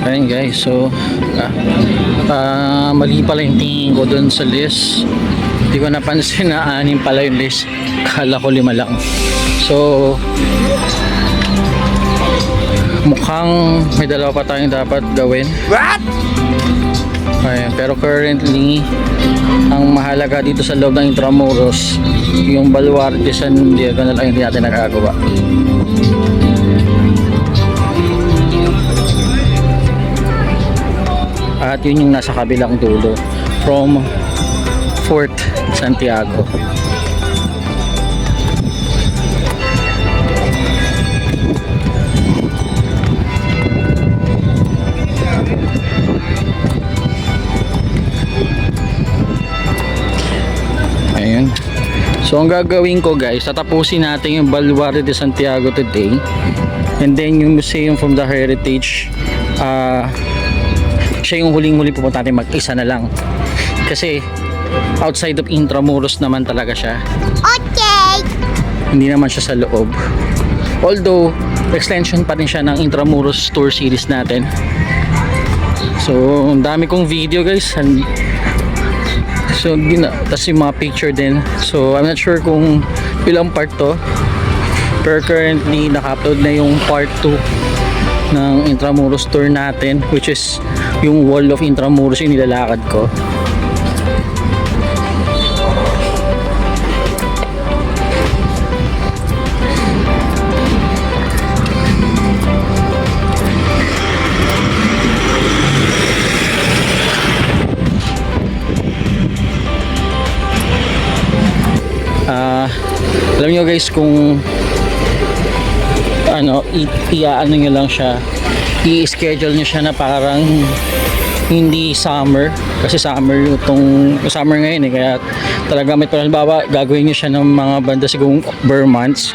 Ayun guys, so mali pala yung tingin ko dun sa list. Hindi ko napansin na 6 pala yung list. Kala ko 5 lang. So mukhang may 2 pa tayong dapat gawin. What? Ayun, pero currently ang mahalaga dito sa loob ng Intramuros yung Baluarte de San Diego na lang hindi natin nagagawa. At yun yung nasa kabilang dulo from Fort Santiago. Ayun. So ang gagawin ko guys, tatapusin natin yung Baluarte de Santiago today. And then yung museum from the heritage, siya yung huling-huli pupunta natin, mag-isa na lang. Kasi outside of Intramuros naman talaga siya. Okay. Hindi naman siya sa loob. Although extension pa rin siya ng Intramuros tour series natin. So ang dami kong video guys. So tas yung mga picture din. So I'm not sure kung ilang part to, pero currently naka-upload na yung part 2 ng Intramuros tour natin, which is yung wall of Intramuros yung nilalakad ko. Alam nyo guys, kung iaano nyo lang siya, i-schedule nyo siya na parang hindi summer, kasi summer itong summer ngayon kaya talaga may halimbawa gagawin nyo siya ng mga banda sigurong bare months.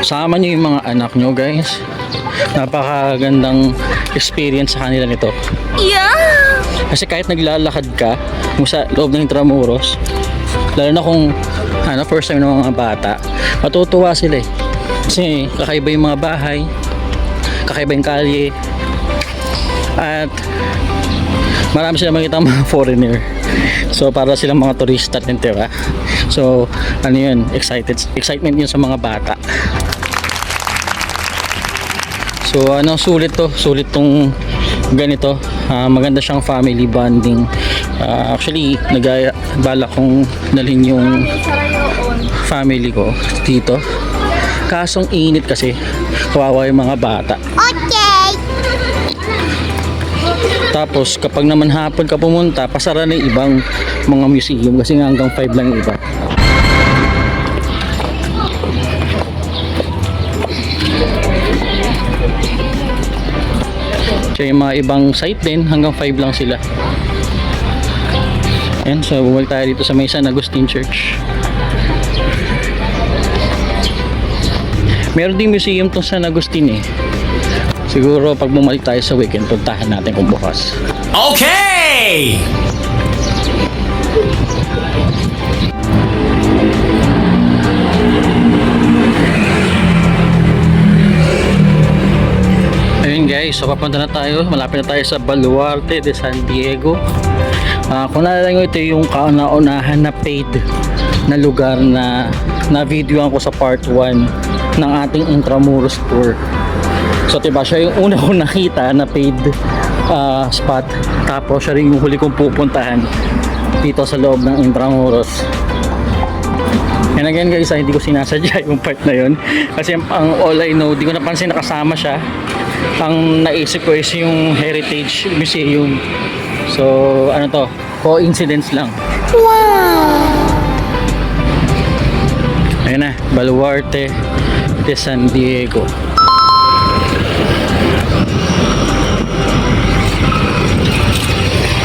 Sama nyo yung mga anak nyo guys, napakagandang experience sa kanila nito. Yeah. Kasi kahit naglalakad ka sa loob ng Intramuros, lalo na kung first time ng mga bata, matutuwa sila kasi kakaiba yung mga bahay, kakaiba yung kalye, at marami silang makita mga foreigner. So para silang mga turista din, diba? So yun, excitement yun sa mga bata. So sulit tong ganito. Maganda siyang family bonding. Actually bala kong dalhin yung family ko dito, kasong init kasi kawawa yung mga bata. Okay. Tapos kapag naman hapon ka pumunta, pasara na yung ibang mga museum kasi nga hanggang 5 lang yung iba. So yung mga ibang site din hanggang 5 lang sila. Ayan, so bumalik tayo dito sa may San Agustin Church. Meron din museum tong San Agustin Siguro pag bumalik tayo sa weekend, puntahan natin kung bukas. Okay! Ayun guys, so papunta na tayo. Malapit na tayo sa Baluarte de San Diego. Kung naalala nyo, ito yung kauna-unahan na paid na lugar na na-videoan ko sa part 1 ng ating Intramuros tour. So diba, siya yung una kong nakita na paid spot. Tapos siya rin yung huli kong pupuntahan dito sa loob ng Intramuros. And again guys, hindi ko sinasadya yung part na yun. Kasi ang all I know, di ko napansin nakasama siya. Ang naisip ko is yung Heritage Museum. So coincidence lang. Wow. Ayun na, Baluarte de San Diego.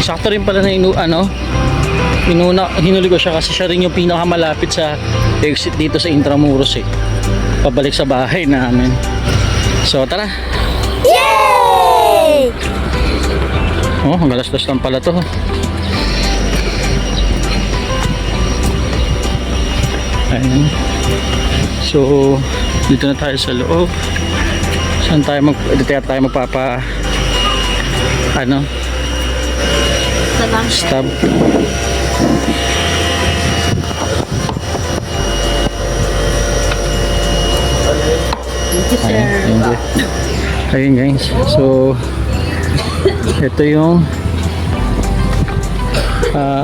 Sakto rin pala na hinuli ko siya kasi siya rin yung pinakamalapit sa exit dito sa Intramuros pabalik sa bahay namin. So tara. Yay! Ang galas-las lang pala to. Ayun. So dito na tayo sa loob. Dito tayo magpapa ano, stop. Ayun guys, so ito yung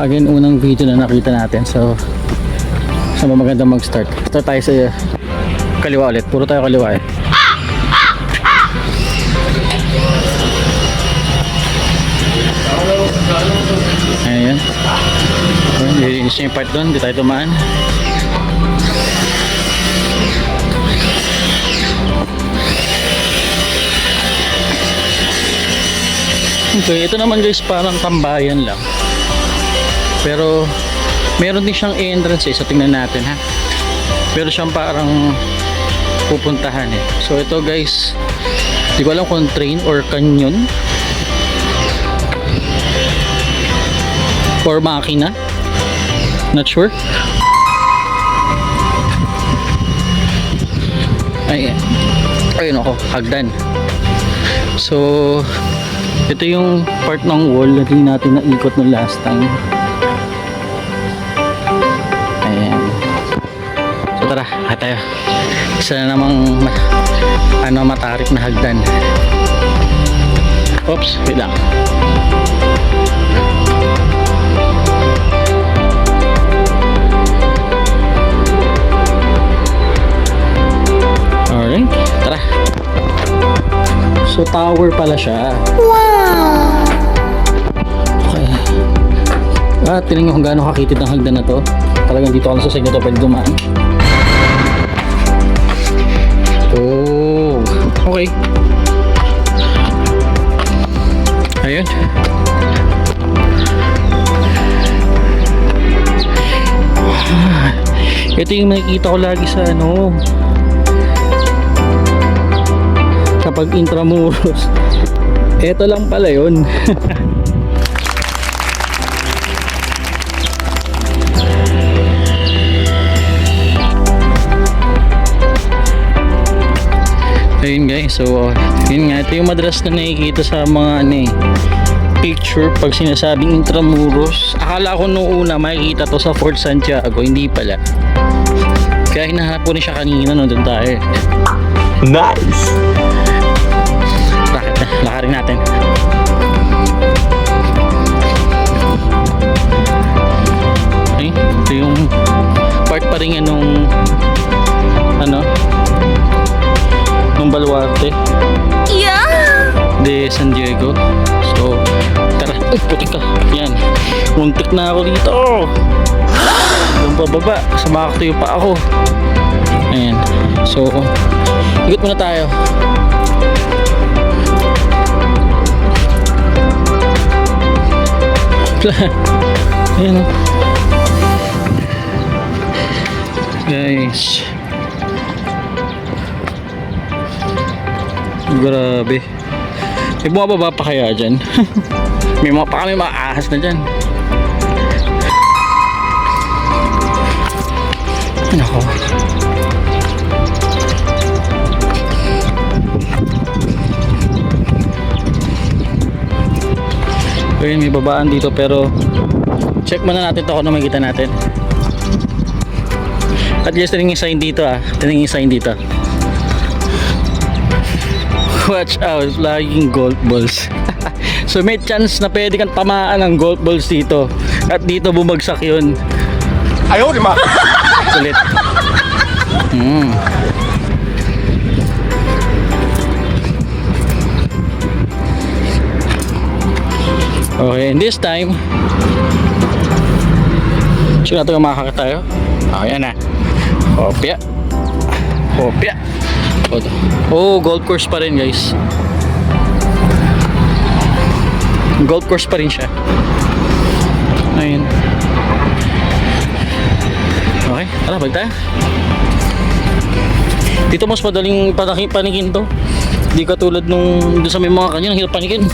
again unang video na nakita natin. So maganda mag-start. Start tayo sa kaliwa ulit. Puro tayo kaliwa eh. Ayan. Nilinis niya yung part doon. Hindi tayo tumaan. Okay, ito naman guys parang tambayan lang. Pero meron din siyang entrance eh. So tingnan natin ha. Pero siyang parang pupuntahan eh. So ito guys, di ko alam kung train or canyon or makina. Not sure. Ayun ako, hagdan. So ito yung part ng wall na hindi natin naikot no last time. Ayan. So tara, tayo. Isa na namang matarik na hagdan. Oops, wait lang. Alright, tara. So tower pala siya. Wow! Okay. Tingnan nyo kung gaano kakitid ang hagdan na to. Talagang dito ako sa side na to pwede dumaan. Oh, okay. Ayun. Ito yung nakikita ko lagi sa kapag Intramuros. Ito lang pala yun. Ayun guys, so yun nga, ito yung madalas na nakikita sa mga picture pag sinasabing Intramuros. Akala ko nung una makikita to sa Fort Santiago, hindi pala. Kaya hinahanap ko rin siya kanina nung doon tayo. Nice! Lakarin natin. Okay, ito yung part pa rin yan nung Baluarte de San Diego. So tara, putik ka. Yan, muntik na ako dito. Yung pababa, sumakto yung pa ako. Ayan, so ikot muna tayo. Ayan o guys, grabe. May bumababa pa kaya dyan? May kami mga ahas na dyan. Nako. Ayun, may babaan dito pero check muna natin to kung ano makikita natin. At least tingin yung sign dito tingin yung sign dito. Watch out, laging golf balls. So may chance na pwede kang tamaan ng golf balls dito. At dito bumagsak yun. Ayaw, di ba? Kulit. Okay, and this time check natin kung makakakit tayo. Ayan na. Hopya. Hopya. Oh, golf course pa rin guys. Golf course pa rin siya. Ayun. Okay, tara, balik tayo. Dito mas madaling panikin to. Di katulad nung doon sa may mga kanya, hirap panikin.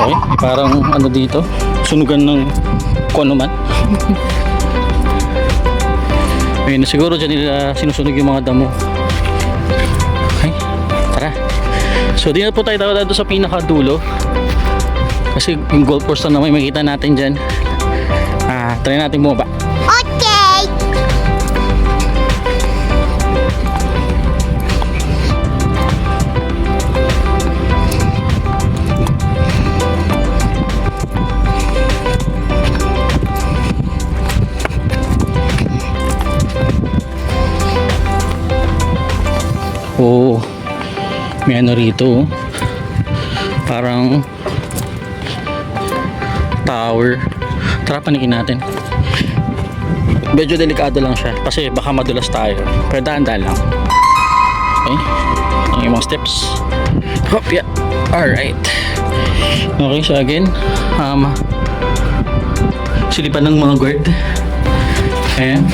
Okay, parang dito, sunugan ng kung ano man. Ayun, siguro dyan nila sinusunog yung mga damo. Okay, tara. So di na po tayo doon sa pinakadulo. Kasi yung golf course na may makita natin dyan. Try natin bumaba. Okay. Oo. May ano rito. Parang tower. Tara, panikin natin. Medyo delikado lang siya kasi baka madulas tayo. Pero daan-daan lang. Okay. Yung mga steps. Hop, yeah. Alright. Okay, so again, silipan ng mga guard. Ayan.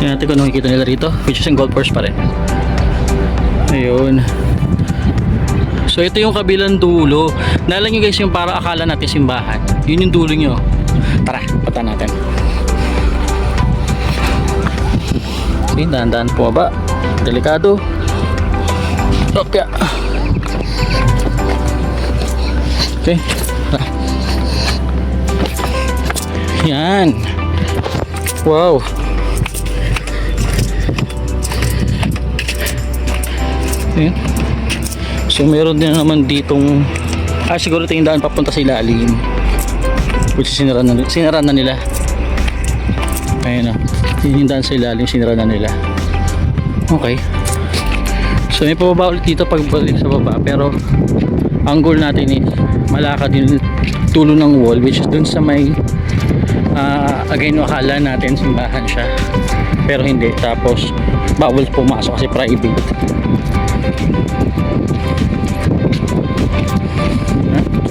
Tingnan natin kung ano makikita nila rito, which is yung golf course pa rin. Ayun. So ito yung kabilang dulo. Naalala nyo guys yung para akala natin simbahan. Yun yung dulo nyo. Tara, pata natin. Okay, dahan-dahan po ba? Delikado. Okay. Okay. Tara. Yan. Wow. Okay. So meron din naman ditong siguro ito yung daan papunta sa ilalim, which is sinara na nila. Ayun na, yung daan sa ilalim sinara na nila. Okay, so may pababa ulit dito pagbalik sa baba, pero ang goal natin is malakad yung tulo ng wall, which is dun sa may again akala natin simbahan siya pero hindi, tapos bawal pumasok kasi private.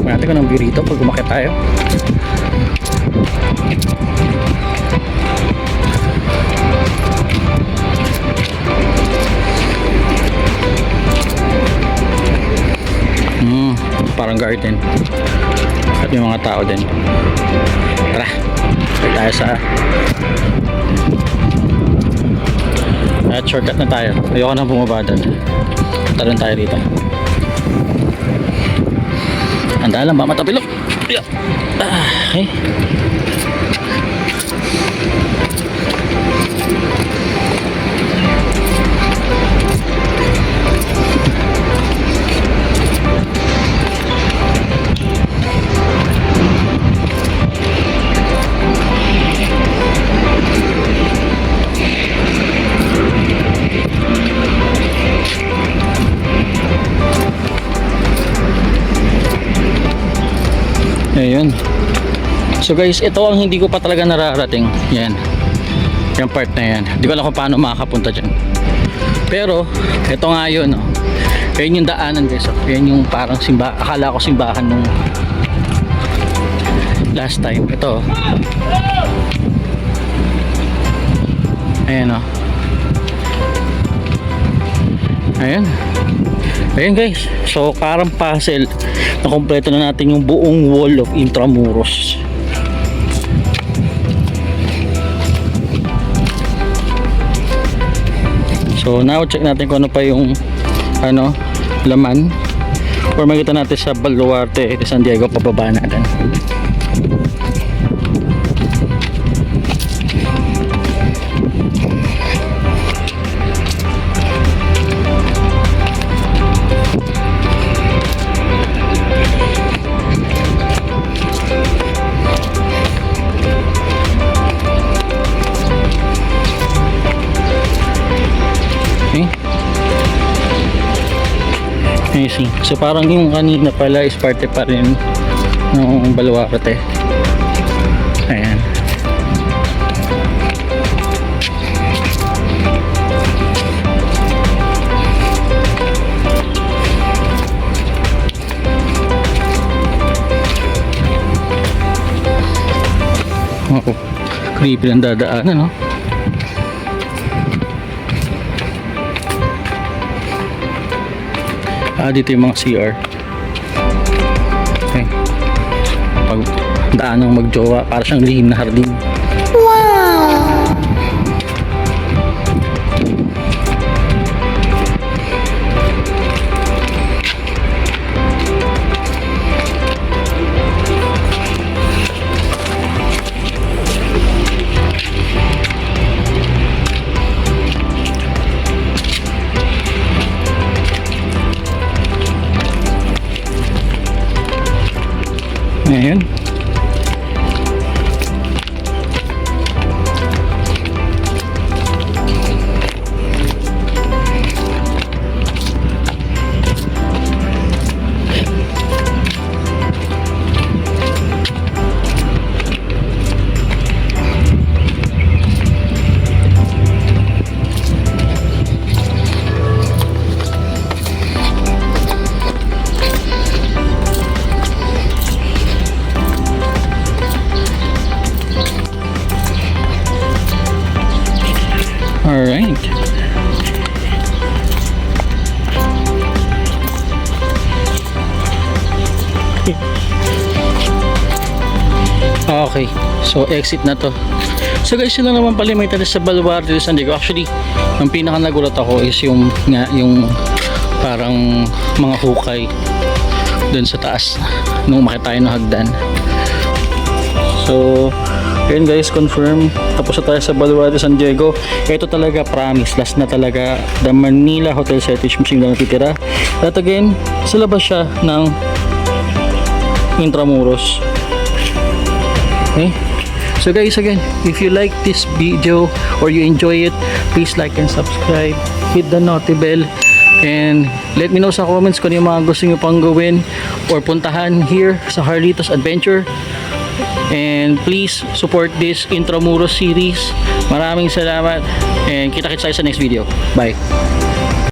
Natin ko ng view rito pag umakit tayo. Parang garden at may mga tao din. Tara, tayo sa shortcut na tayo. Ayoko na bumaba doon. Taran tayo dito. Handa lang ba matapilok? Yeah. Okay. Ayun. So guys, ito ang hindi ko pa talaga nararating. Yan. Yung part na yan. Hindi ko alam kung paano makakapunta dyan. Pero, ito nga yun. Oh. Yan yung daanan guys. Oh. Yan yung parang akala ko simbahan nung last time. Ito. Ayan oh. Ayan. Ayan guys. So, parang puzzle. Nakompleto na natin yung buong wall of Intramuros. So now check natin kung ano pa yung laman or makita natin sa Baluarte de San Diego pababa natin. Amazing. So parang yung kanina pala is parte pa rin ng Baluarte. Ayan. Oh, creepy ang dadaanan, no? Dito yung mga CR. Okay. Pag daan ng magjowa, para siyang lihim na hardin. Wow! Okay, so exit na to. So guys, yun lang naman pala may tayo sa Baluarte de San Diego. Actually, ang pinaka nagulat ako is yung parang mga hukay dun sa taas nung makita tayo ng hagdan. So yun guys, confirm tapos na tayo sa Baluarte de San Diego. Ito talaga, promise, last na talaga, the Manila Hotel Heritage Museum lang natitira. At again, sa labas siya ng Intramuros. Okay, so guys, again, if you like this video or you enjoy it, please like and subscribe, hit the noti bell, and let me know sa comments kung ano yung mga gusto nyo pang gawin or puntahan here sa Harlitos Adventure. And please support this Intramuros series. Maraming salamat and kita-kits tayo sa next video. Bye.